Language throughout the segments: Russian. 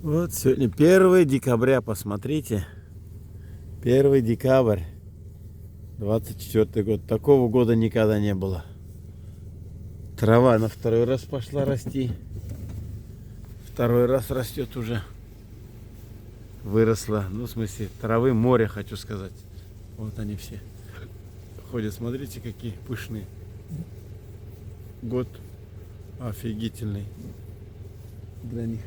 Вот сегодня 1 декабря, посмотрите. 1 декабрь, 24 год. Такого года никогда не было. Трава на второй раз пошла расти. Второй раз растет уже. Выросла. Ну, в смысле, травы море, хочу сказать. Вот они все ходят. Смотрите, какие пышные. Год офигительный для них.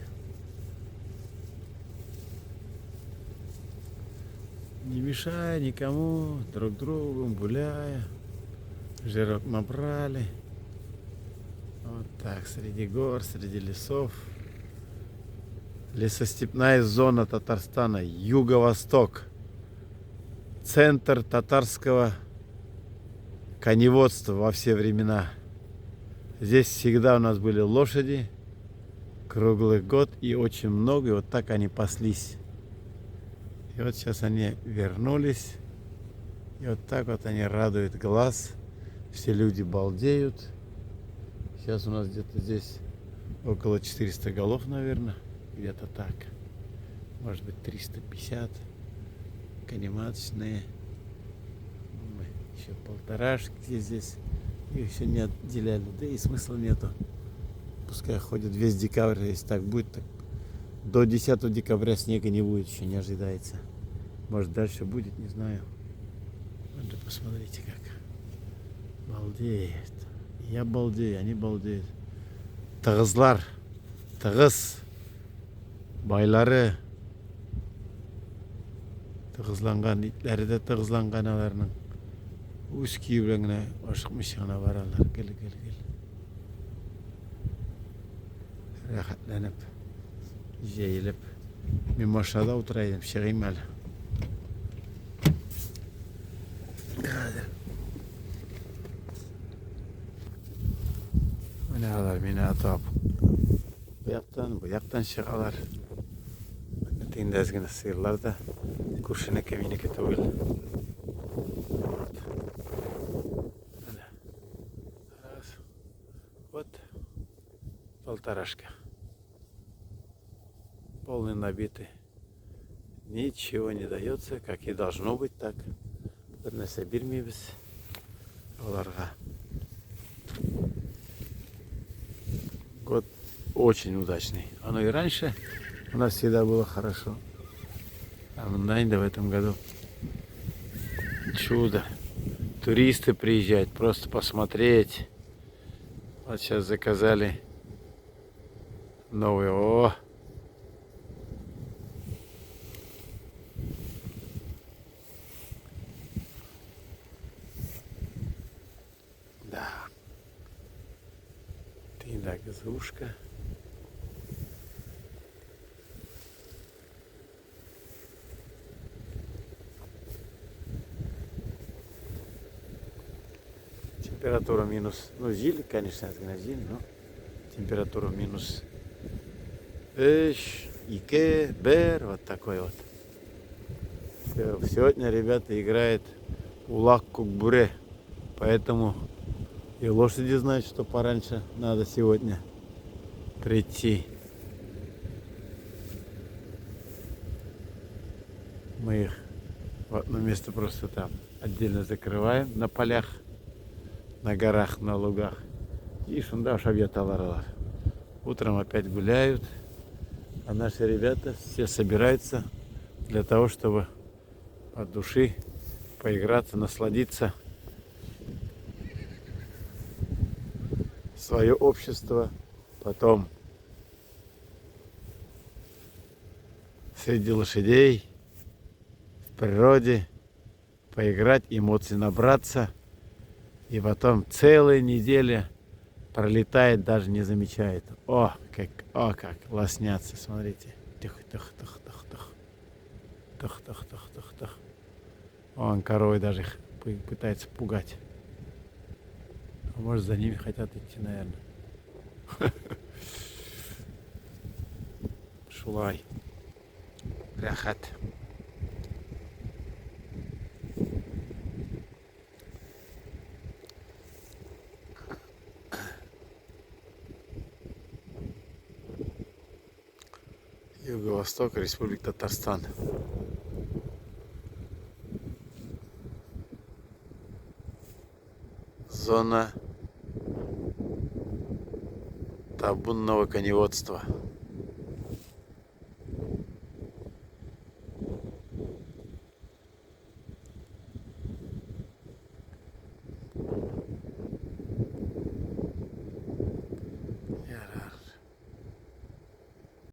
Не мешая никому, друг другу, гуляя. Жирок набрали. Вот так, среди гор, среди лесов. Лесостепная зона Татарстана, юго-восток. Центр татарского коневодства во все времена. Здесь всегда у нас были лошади, круглый год и очень много, и вот так они паслись. И вот сейчас они вернулись, и вот так вот они радуют глаз. Все люди балдеют. Сейчас у нас где-то здесь около 400 голов, наверное, где-то так. Может быть 350. Канематочные. Еще полторашки здесь. Их еще не отделяли. Да и смысла нету. Пускай ходят весь декабрь. Если так будет, так до 10 декабря снега не будет, еще не ожидается. Может дальше будет, не знаю. Вот посмотрите как. Балдеет. Я балдею, они балдеют. Тығызлар. Тығыз. Байлары. Тығызланған. Итлері де тығызланған аларының. Өз күйеуіне ашықмыш ғана баралар. Кел. Рахатланып. Жайылып. Мен машинада отырайын, шығайым әлі. Meni atıp bu yaktan шығалар. Теңдәзгіні сыйырлар да күршіні кемейнікі түгіл. Вот полторашка. Полный набитый. Ничего не дается, как и должно быть, так. Бірнәрсе бермейбіз оларға. Год очень удачный. Оно и раньше у нас всегда было хорошо. А в этом году чудо. Туристы приезжают просто посмотреть. Вот сейчас заказали новый. О! Да. Тында газушка. Температура минус, ну зиль, конечно, это не зиль, но температура минус 3, 2, 1, вот такой вот. Сегодня ребята играют улак-кукбуре, поэтому и лошади знают, что пораньше надо сегодня прийти. Мы их в одно место просто там отдельно закрываем на полях, на горах, на лугах. И шунда шавьяталаралар. Утром опять гуляют, а наши ребята все собираются для того, чтобы от души поиграться, насладиться. Свое общество, потом среди лошадей, в природе, поиграть, эмоций набраться, и потом целая неделя пролетает, даже не замечает. О, как лоснятся, смотрите. Тых. Он коровой даже их пытается пугать. Может, за ними хотят идти, наверное. Шулай. Рахат. Юго-Восток, Республика Татарстан. Зона табунного коневодства.